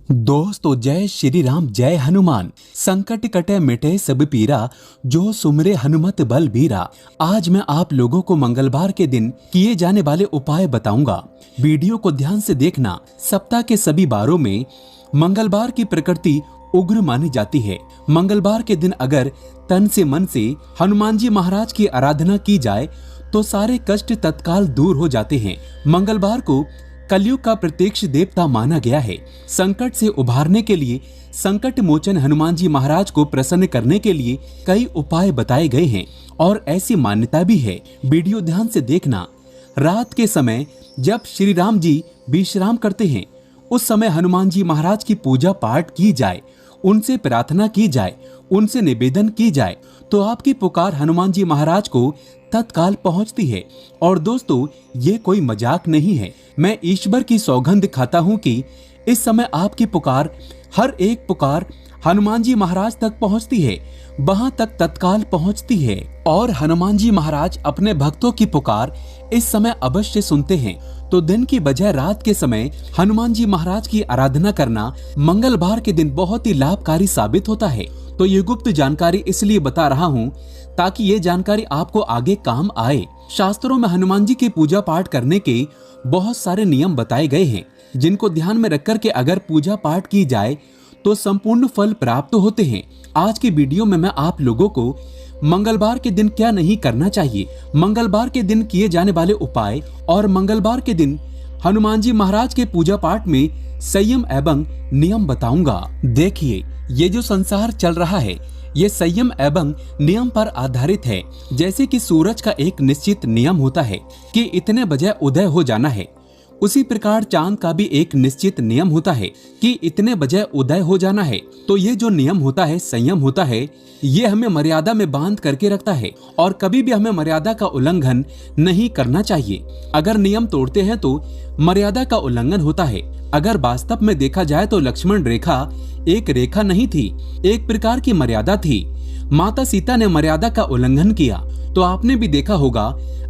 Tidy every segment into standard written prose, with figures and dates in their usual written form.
दोस्तों जय श्री राम जय हनुमान। संकट कटे मिटे सब पीरा, जो सुमरे हनुमत बल बीरा। आज मैं आप लोगों को मंगलवार के दिन किए जाने वाले उपाय बताऊंगा। वीडियो को ध्यान से देखना। सप्ताह के सभी बारों में मंगलवार की प्रकृति उग्र मानी जाती है। मंगलवार के दिन अगर तन से मन से हनुमान जी महाराज की आराधना की जाए तो सारे कष्ट तत्काल दूर हो जाते हैं। मंगलवार को कलयुग का प्रत्यक्ष देवता माना गया है। संकट से उभारने के लिए, संकट मोचन हनुमान जी महाराज को प्रसन्न करने के लिए कई उपाय बताए गए हैं और ऐसी मान्यता भी है। वीडियो ध्यान से देखना। रात के समय जब श्री राम जी विश्राम करते हैं, उस समय हनुमान जी महाराज की पूजा पाठ की जाए, उनसे प्रार्थना की जाए, उनसे निवेदन की जाए तो आपकी पुकार हनुमान जी महाराज को तत्काल पहुंचती है। और दोस्तों ये कोई मजाक नहीं है। मैं ईश्वर की सौगंध खाता हूं कि इस समय आपकी पुकार, हर एक पुकार हनुमान जी महाराज तक पहुंचती है, वहां तक तत्काल पहुंचती है। और हनुमान जी महाराज अपने भक्तों की पुकार इस समय अवश्य सुनते हैं। तो दिन की बजाय रात के समय हनुमान जी महाराज की आराधना करना मंगलवार के दिन बहुत ही लाभकारी साबित होता है। तो ये गुप्त जानकारी इसलिए बता रहा हूँ ताकि ये जानकारी आपको आगे काम आए। शास्त्रों में हनुमान जी की पूजा पाठ करने के बहुत सारे नियम बताए गए हैं, जिनको ध्यान में रखकर के अगर पूजा पाठ की जाए तो संपूर्ण फल प्राप्त होते हैं। आज की वीडियो में मैं आप लोगों को मंगलवार के दिन क्या नहीं करना चाहिए, मंगलवार के दिन किए जाने वाले उपाय और मंगलवार के दिन हनुमान जी महाराज के पूजा पाठ में संयम एवं नियम बताऊंगा। देखिए, ये जो संसार चल रहा है ये संयम एवं नियम पर आधारित है। जैसे कि सूरज का एक निश्चित नियम होता है कि इतने बजे उदय हो जाना है, उसी प्रकार चांद का भी एक निश्चित नियम होता है कि इतने बजे उदय हो जाना है। तो ये जो नियम होता है, संयम होता है, ये हमें मर्यादा में बांध करके रखता है और कभी भी हमें मर्यादा का उल्लंघन नहीं करना चाहिए। अगर नियम तोड़ते हैं तो मर्यादा का उल्लंघन होता है। अगर वास्तव में देखा जाए तो लक्ष्मण रेखा एक रेखा नहीं थी, एक प्रकार की मर्यादा थी। माता सीता ने मर्यादा का उल्लंघन किया। तो आपने भी देखा होगा,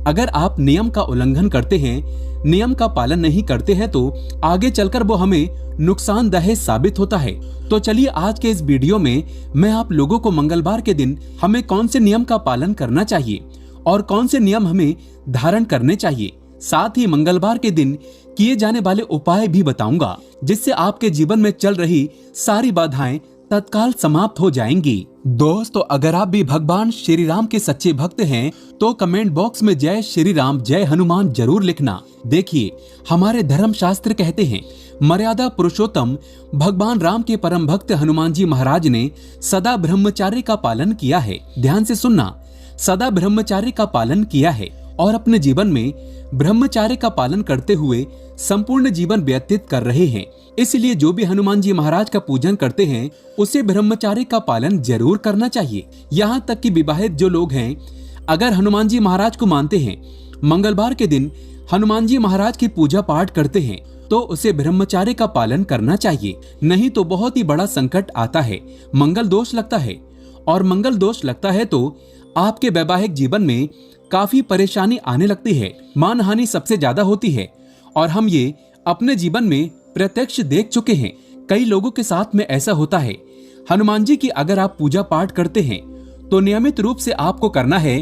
अगर आप नियम का उल्लंघन करते हैं, नियम का पालन नहीं करते हैं तो आगे चलकर वो हमें नुकसानदेह साबित होता है। तो चलिए आज के इस वीडियो में मैं आप लोगों को मंगलवार के दिन हमें कौन से नियम का पालन करना चाहिए और कौन से नियम हमें धारण करने चाहिए, साथ ही मंगलवार के दिन किए जाने वाले उपाय भी बताऊंगा, जिससे आपके जीवन में चल रही सारी बाधाएं तत्काल समाप्त हो जाएंगी। दोस्तों अगर आप भी भगवान श्री राम के सच्चे भक्त हैं तो कमेंट बॉक्स में जय श्री राम जय हनुमान जरूर लिखना। देखिए, हमारे धर्म शास्त्र कहते हैं मर्यादा पुरुषोत्तम भगवान राम के परम भक्त हनुमान जी महाराज ने सदा ब्रह्मचार्य का पालन किया है। ध्यान से सुनना, सदा ब्रह्मचार्य का पालन किया है और अपने जीवन में ब्रह्मचार्य का पालन करते हुए संपूर्ण जीवन व्यतीत कर रहे हैं। इसलिए जो भी हनुमान जी महाराज का पूजन करते हैं उसे ब्रह्मचार्य का पालन जरूर करना चाहिए। यहाँ तक कि विवाहित जो लोग हैं, अगर हनुमान जी महाराज को मानते हैं, मंगलवार के दिन हनुमान जी महाराज की पूजा पाठ करते हैं तो उसे ब्रह्मचार्य का पालन करना चाहिए। नहीं तो बहुत ही बड़ा संकट आता है, मंगल दोष लगता है। और मंगल दोष लगता है तो आपके वैवाहिक जीवन में काफी परेशानी आने लगती है, मानहानि सबसे ज्यादा होती है। और हम ये अपने जीवन में प्रत्यक्ष देख चुके हैं। कई लोगों के साथ में ऐसा होता है। हनुमान जी की अगर आप पूजा पाठ करते हैं तो नियमित रूप से आपको करना है,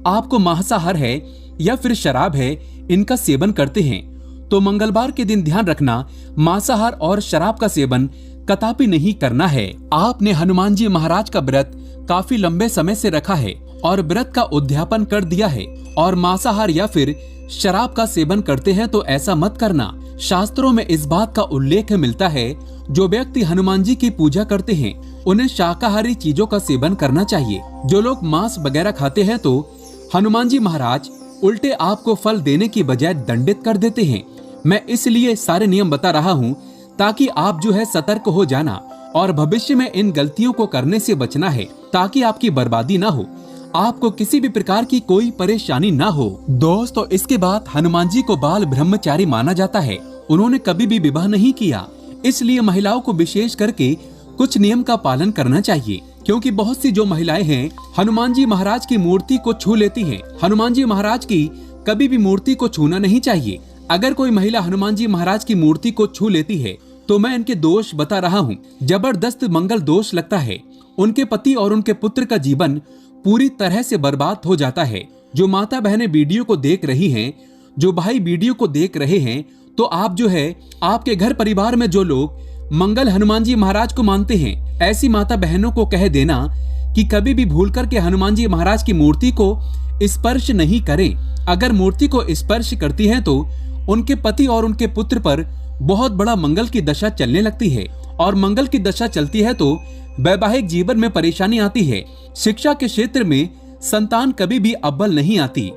आपको मांसाहार है या फिर शराब है, इनका सेवन करते हैं तो मंगलवार के दिन ध्यान रखना, मांसाहार और शराब का सेवन कदापि नहीं करना है। आपने हनुमान जी महाराज का व्रत काफी लंबे समय से रखा है और व्रत का उद्यापन कर दिया है और मांसाहार या फिर शराब का सेवन करते हैं तो ऐसा मत करना। शास्त्रों में इस बात का उल्लेख मिलता है, जो व्यक्ति हनुमान जी की पूजा करते हैं उन्हें शाकाहारी चीजों का सेवन करना चाहिए। जो लोग मांस वगैरह खाते हैं तो हनुमान जी महाराज उल्टे आपको फल देने की बजाय दंडित कर देते हैं। मैं इसलिए सारे नियम बता रहा हूँ ताकि आप जो है सतर्क हो जाना और भविष्य में इन गलतियों को करने से बचना है, ताकि आपकी बर्बादी ना हो, आपको किसी भी प्रकार की कोई परेशानी ना हो। दोस्तों इसके बाद हनुमान जी को बाल ब्रह्मचारी माना जाता है। उन्होंने कभी भी विवाह नहीं किया, इसलिए महिलाओं को विशेष करके कुछ नियम का पालन करना चाहिए, क्योंकि बहुत सी जो महिलाएं हैं हनुमान जी महाराज की मूर्ति को छू लेती हैं। हनुमान जी महाराज की कभी भी मूर्ति को छूना नहीं चाहिए। अगर कोई महिला हनुमान जी महाराज की मूर्ति को छू लेती है तो मैं इनके दोष बता रहा हूँ। जबरदस्त मंगल दोष लगता है। उनके पति और उनके पुत्र का जीवन पूरी तरह से बर्बाद हो जाता है। जो माता बहनें वीडियो को देख रही हैं, जो भाई वीडियो को देख रहे हैं, तो आप जो है आपके घर परिवार में जो लोग मंगल हनुमान जी महाराज को मानते हैं, ऐसी माता बहनों को कह देना कि कभी भी भूल करके हनुमान जी महाराज की मूर्ति को स्पर्श नहीं करें। अगर मूर्ति को स्पर्श करती हैं तो उनके पति और उनके पुत्र पर बहुत बड़ा मंगल की दशा चलने लगती है, और मंगल की दशा चलती है तो वैवाहिक जीवन में परेशानी आती है। शिक्षा के क्षेत्र में संतान कभी भी अव्वल नहीं आती,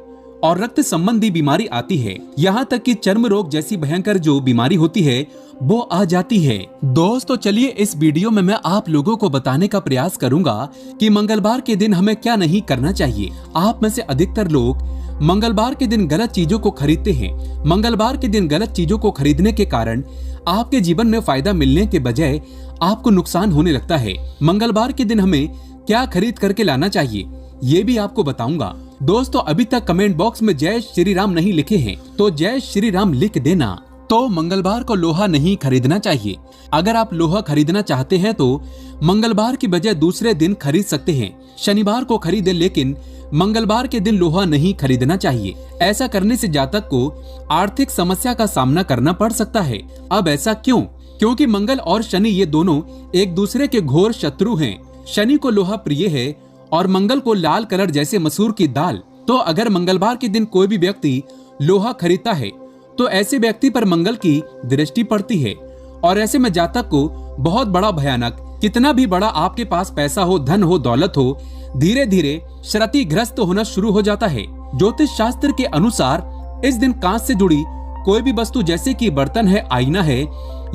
और रक्त संबंधी बीमारी आती है। यहाँ तक कि चर्म रोग जैसी भयंकर जो बीमारी होती है वो आ जाती है। दोस्तों चलिए इस वीडियो में मैं आप लोगों को बताने का प्रयास करूंगा कि मंगलवार के दिन हमें क्या नहीं करना चाहिए। आप में से अधिकतर लोग मंगलवार के दिन गलत चीजों को खरीदते हैं। मंगलवार के दिन गलत चीजों को खरीदने के कारण आपके जीवन में फायदा मिलने के बजाय आपको नुकसान होने लगता है। मंगलवार के दिन हमें क्या खरीद करके लाना चाहिए ये भी आपको बताऊंगा। दोस्तों अभी तक कमेंट बॉक्स में जय श्री राम नहीं लिखे हैं तो जय श्री राम लिख देना। तो मंगलवार को लोहा नहीं खरीदना चाहिए। अगर आप लोहा खरीदना चाहते हैं तो मंगलवार की बजाय दूसरे दिन खरीद सकते हैं। शनिवार को खरीदें, लेकिन मंगलवार के दिन लोहा नहीं खरीदना चाहिए। ऐसा करने से जातक को आर्थिक समस्या का सामना करना पड़ सकता है। अब ऐसा क्यों? क्योंकि मंगल और शनि ये दोनों एक दूसरे के घोर शत्रु हैं। शनि को लोहा प्रिय है और मंगल को लाल कलर जैसे मसूर की दाल। तो अगर मंगलवार के दिन कोई भी व्यक्ति लोहा खरीदता है तो ऐसे व्यक्ति पर मंगल की दृष्टि पड़ती है, और ऐसे में जातक को बहुत बड़ा भयानक, कितना भी बड़ा आपके पास पैसा हो, धन हो, दौलत हो, धीरे धीरे क्षतिग्रस्त होना शुरू हो जाता है। ज्योतिष शास्त्र के अनुसार इस दिन कांच से जुड़ी कोई भी वस्तु जैसे कि बर्तन है, आईना है,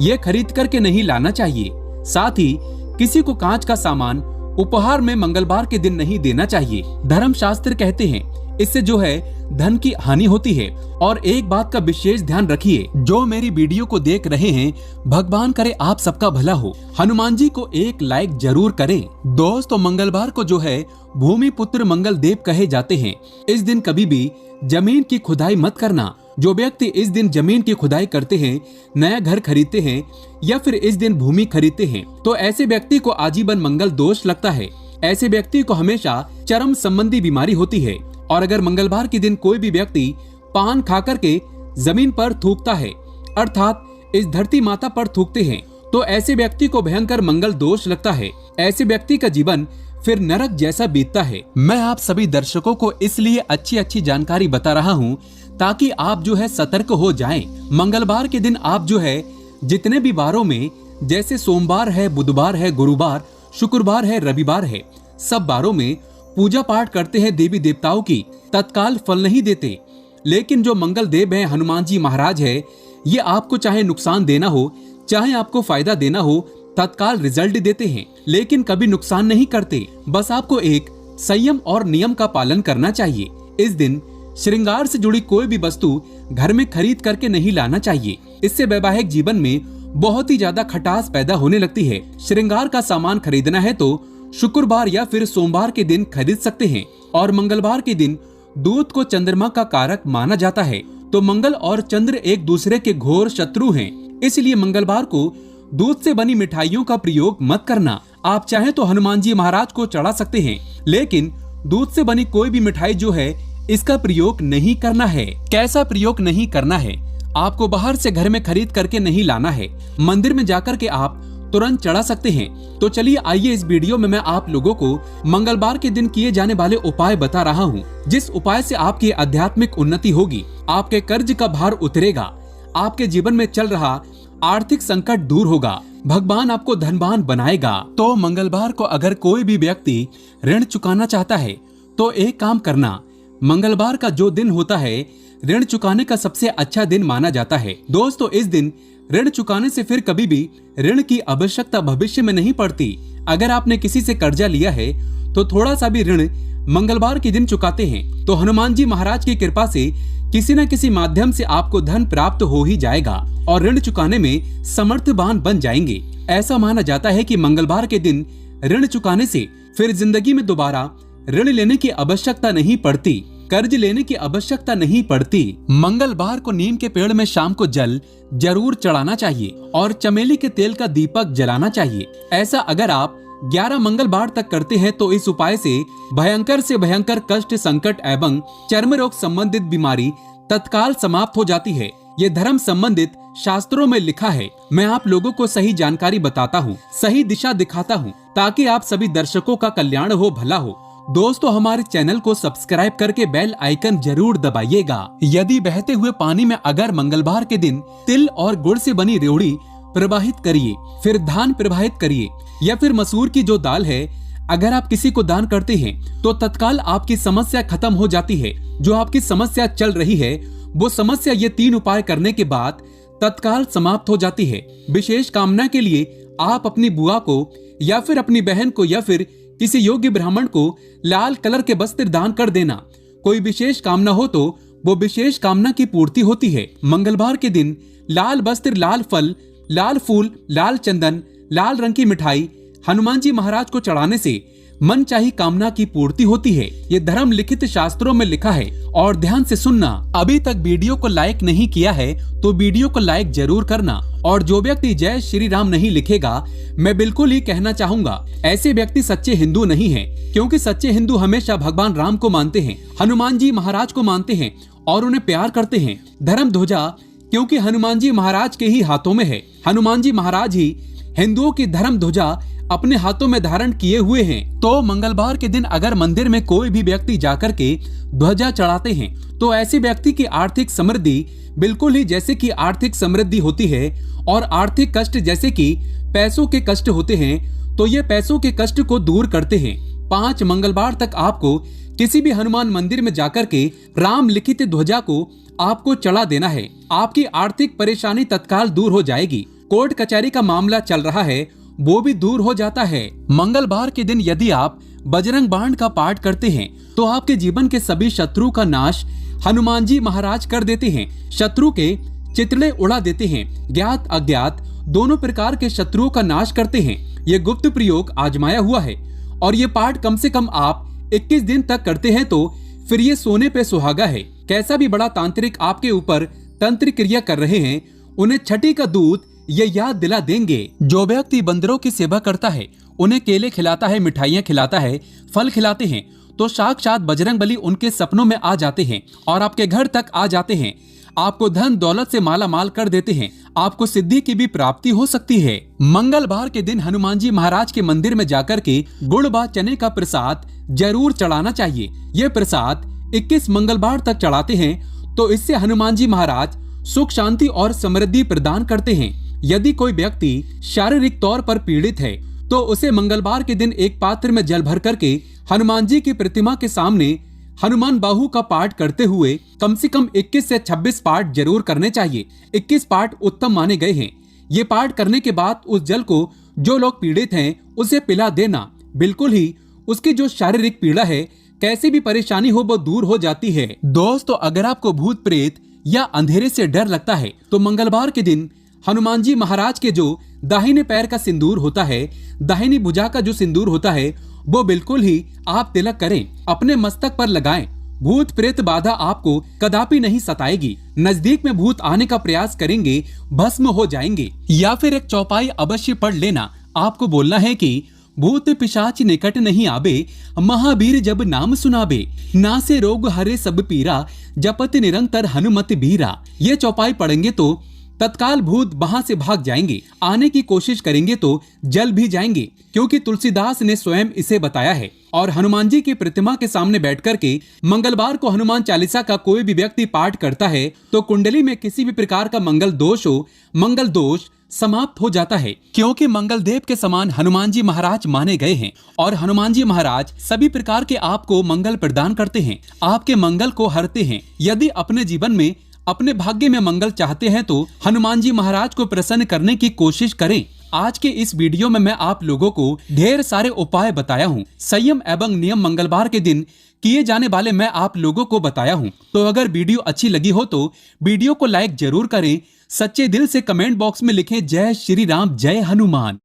ये खरीद करके नहीं लाना चाहिए। साथ ही किसी को कांच का सामान उपहार में मंगलवार के दिन नहीं देना चाहिए। धर्म शास्त्र कहते हैं इससे जो है धन की हानि होती है। और एक बात का विशेष ध्यान रखिए, जो मेरी वीडियो को देख रहे हैं, भगवान करे आप सबका भला हो। हनुमान जी को एक लाइक जरूर करें। दोस्तों मंगलवार को जो है भूमि पुत्र मंगल देव कहे जाते हैं। इस दिन कभी भी जमीन की खुदाई मत करना। जो व्यक्ति इस दिन जमीन की खुदाई करते हैं, नया घर खरीदते हैं या फिर इस दिन भूमि खरीदते हैं, तो ऐसे व्यक्ति को आजीवन मंगल दोष लगता है। ऐसे व्यक्ति को हमेशा चर्म संबंधी बीमारी होती है। और अगर मंगलवार के दिन कोई भी व्यक्ति पान खा करके जमीन पर थूकता है, अर्थात इस धरती माता पर थूकते हैं, तो ऐसे व्यक्ति को भयंकर मंगल दोष लगता है। ऐसे व्यक्ति का जीवन फिर नरक जैसा बीतता है। मैं आप सभी दर्शकों को इसलिए अच्छी जानकारी बता रहा हूँ ताकि आप जो है सतर्क हो जाएं। मंगलवार के दिन आप जो है जितने भी वारों में, जैसे सोमवार है, बुधवार है, गुरुवार, शुक्रवार है, रविवार है, सब वारों में पूजा पाठ करते हैं देवी देवताओं की, तत्काल फल नहीं देते। लेकिन जो मंगल देव है, हनुमान जी महाराज है, ये आपको चाहे नुकसान देना हो चाहे आपको फायदा देना हो, तत्काल रिजल्ट देते हैं, लेकिन कभी नुकसान नहीं करते। बस आपको एक संयम और नियम का पालन करना चाहिए। इस दिन श्रृंगार से जुड़ी कोई भी वस्तु घर में खरीद करके नहीं लाना चाहिए। इससे वैवाहिक जीवन में बहुत ही ज्यादा खटास पैदा होने लगती है। श्रृंगार का सामान खरीदना है तो शुक्रवार या फिर सोमवार के दिन खरीद सकते हैं। और मंगलवार के दिन दूध को चंद्रमा का कारक माना जाता है, तो मंगल और चंद्र एक दूसरे के घोर शत्रु हैं। इसलिए मंगलवार को दूध से बनी मिठाइयों का प्रयोग मत करना। आप चाहें तो हनुमान जी महाराज को चढ़ा सकते हैं, लेकिन दूध से बनी कोई भी मिठाई जो है इसका प्रयोग नहीं करना है। कैसा प्रयोग नहीं करना है? आपको बाहर से घर में खरीद करके नहीं लाना है, मंदिर में जाकर के आप तुरंत चढ़ा सकते हैं। तो चलिए आइए इस वीडियो में मैं आप लोगों को मंगलवार के दिन किए जाने वाले उपाय बता रहा हूँ, जिस उपाय से आपकी आध्यात्मिक उन्नति होगी, आपके कर्ज का भार उतरेगा, आपके जीवन में चल रहा आर्थिक संकट दूर होगा, भगवान आपको धनवान बनाएगा। तो मंगलवार को अगर कोई भी व्यक्ति ऋण चुकाना चाहता है तो एक काम करना, मंगलवार का जो दिन होता है ऋण चुकाने का सबसे अच्छा दिन माना जाता है। दोस्तों इस दिन ऋण चुकाने से फिर कभी भी ऋण की आवश्यकता भविष्य में नहीं पड़ती। अगर आपने किसी से कर्जा लिया है तो थोड़ा सा भी ऋण मंगलवार के दिन चुकाते हैं तो हनुमान जी महाराज की कृपा से किसी न किसी माध्यम से आपको धन प्राप्त हो ही जाएगा और ऋण चुकाने में समर्थवान बन जाएंगे। ऐसा माना जाता है कि मंगलवार के दिन ऋण चुकाने से फिर जिंदगी में दोबारा ऋण लेने की आवश्यकता नहीं पड़ती। कर्ज लेने की आवश्यकता नहीं पड़ती। मंगलवार को नीम के पेड़ में शाम को जल जरूर चढ़ाना चाहिए और चमेली के तेल का दीपक जलाना चाहिए। ऐसा अगर आप 11 मंगलवार तक करते हैं तो इस उपाय से भयंकर कष्ट, संकट एवं चर्म रोग संबंधित बीमारी तत्काल समाप्त हो जाती है। ये धर्म संबंधित शास्त्रों में लिखा है। मैं आप लोगों को सही जानकारी बताता हूँ, सही दिशा दिखाता हूँ, ताकि आप सभी दर्शकों का कल्याण हो, भला हो। दोस्तों, हमारे चैनल को सब्सक्राइब करके बेल आइकन जरूर दबाइएगा। यदि बहते हुए पानी में अगर मंगलवार के दिन तिल और गुड़ से बनी रेवड़ी प्रवाहित करिए, फिर धान प्रवाहित करिए, या फिर मसूर की जो दाल है अगर आप किसी को दान करते हैं तो तत्काल आपकी समस्या खत्म हो जाती है। जो आपकी समस्या चल रही है वो समस्या ये 3 उपाय करने के बाद तत्काल समाप्त हो जाती है। विशेष कामना के लिए आप अपनी बुआ को या फिर अपनी बहन को या फिर किसी योग्य ब्राह्मण को लाल कलर के वस्त्र दान कर देना। कोई विशेष कामना हो तो वो विशेष कामना की पूर्ति होती है। मंगलवार के दिन लाल वस्त्र, लाल फल, लाल फूल, लाल चंदन, लाल रंग की मिठाई हनुमान जी महाराज को चढ़ाने से मन चाही कामना की पूर्ति होती है। ये धर्म लिखित शास्त्रों में लिखा है। और ध्यान से सुनना, अभी तक वीडियो को लाइक नहीं किया है तो वीडियो को लाइक जरूर करना। और जो व्यक्ति जय श्री राम नहीं लिखेगा, मैं बिल्कुल ही कहना चाहूंगा ऐसे व्यक्ति सच्चे हिंदू नहीं है, क्योंकि सच्चे हिंदू हमेशा भगवान राम को मानते हैं, हनुमान जी महाराज को मानते हैं और उन्हें प्यार करते हैं। धर्म ध्वजा क्योंकि हनुमान जी महाराज के ही हाथों में है। हनुमान जी महाराज ही हिंदुओं की धर्म ध्वजा अपने हाथों में धारण किए हुए हैं। तो मंगलवार के दिन अगर मंदिर में कोई भी व्यक्ति जाकर के ध्वजा चढ़ाते हैं तो ऐसे व्यक्ति की आर्थिक समृद्धि बिल्कुल ही जैसे कि आर्थिक समृद्धि होती है और आर्थिक कष्ट जैसे कि पैसों के कष्ट होते हैं तो ये पैसों के कष्ट को दूर करते हैं। 5 मंगलवार तक आपको किसी भी हनुमान मंदिर में जाकर के राम लिखित ध्वजा को आपको चढ़ा देना है। आपकी आर्थिक परेशानी तत्काल दूर हो जाएगी। कोर्ट कचहरी का मामला चल रहा है वो भी दूर हो जाता है। मंगलवार के दिन यदि आप बजरंग बाण का पाठ करते हैं तो आपके जीवन के सभी शत्रु का नाश हनुमान जी महाराज कर देते हैं। शत्रु के चितड़े उड़ा देते हैं। ज्ञात अज्ञात दोनों प्रकार के शत्रुओं का नाश करते हैं। ये गुप्त प्रयोग आजमाया हुआ है और ये पाठ कम से कम आप 21 दिन तक करते हैं तो फिर ये सोने पे सुहागा है। कैसा भी बड़ा तांत्रिक आपके ऊपर तंत्र क्रिया कर रहे हैं, उन्हें छठी का दूध ये याद दिला देंगे। जो व्यक्ति बंदरों की सेवा करता है, उन्हें केले खिलाता है, मिठाइयाँ खिलाता है, फल खिलाते हैं तो साक्षात बजरंगबली उनके सपनों में आ जाते हैं और आपके घर तक आ जाते हैं। आपको धन दौलत से माला माल कर देते हैं। आपको सिद्धि की भी प्राप्ति हो सकती है। मंगलवार के दिन हनुमान जी महाराज के मंदिर में जाकर के गुड़ व चने का प्रसाद जरूर चढ़ाना चाहिए। ये प्रसाद 21 मंगलवार तक चढ़ाते हैं तो इससे हनुमान जी महाराज सुख, शांति और समृद्धि प्रदान करते हैं। यदि कोई व्यक्ति शारीरिक तौर पर पीड़ित है तो उसे मंगलवार के दिन एक पात्र में जल भर करके हनुमान जी की प्रतिमा के सामने हनुमान बाहु का पाठ करते हुए कम से कम 21 से 26 पाठ जरूर करने चाहिए। 21 पाठ उत्तम माने गए हैं। ये पाठ करने के बाद उस जल को जो लोग पीड़ित हैं उसे पिला देना। बिल्कुल ही उसकी जो शारीरिक पीड़ा है, कैसी भी परेशानी हो, वो दूर हो जाती है। दोस्तों, अगर आपको भूत प्रेत या अंधेरे से डर लगता है तो मंगलवार के दिन हनुमान जी महाराज के जो दाहिने पैर का सिंदूर होता है, दाहिनी भुजा का जो सिंदूर होता है, वो बिल्कुल ही आप तिलक करें, अपने मस्तक पर लगाएं। भूत प्रेत बाधा आपको कदापि नहीं सताएगी। नजदीक में भूत आने का प्रयास करेंगे, भस्म हो जाएंगे। या फिर एक चौपाई अवश्य पढ़ लेना। आपको बोलना है कि भूत पिशाच निकट नहीं आबे, महावीर जब नाम सुनाबे, नासे रोग हरे सब पीरा, जपत निरंतर हनुमत बीरा। ये चौपाई पढ़ेंगे तो तत्काल भूत वहां से भाग जाएंगे। आने की कोशिश करेंगे तो जल भी जाएंगे, क्योंकि तुलसीदास ने स्वयं इसे बताया है। और हनुमान जी की प्रतिमा के सामने बैठ करके मंगलवार को हनुमान चालीसा का कोई भी व्यक्ति पाठ करता है तो कुंडली में किसी भी प्रकार का मंगल दोष हो, मंगल दोष समाप्त हो जाता है। क्योंकि मंगल देव के समान हनुमान जी महाराज माने गए हैं और हनुमान जी महाराज सभी प्रकार के आपको मंगल प्रदान करते हैं, आपके मंगल को हरते हैं। यदि अपने जीवन में, अपने भाग्य में मंगल चाहते हैं तो हनुमान जी महाराज को प्रसन्न करने की कोशिश करें। आज के इस वीडियो में मैं आप लोगों को ढेर सारे उपाय बताया हूँ। संयम एवं नियम मंगलवार के दिन किए जाने वाले मैं आप लोगों को बताया हूँ। तो अगर वीडियो अच्छी लगी हो तो वीडियो को लाइक जरूर करें। सच्चे दिल से कमेंट बॉक्स में लिखें जय श्री राम, जय हनुमान।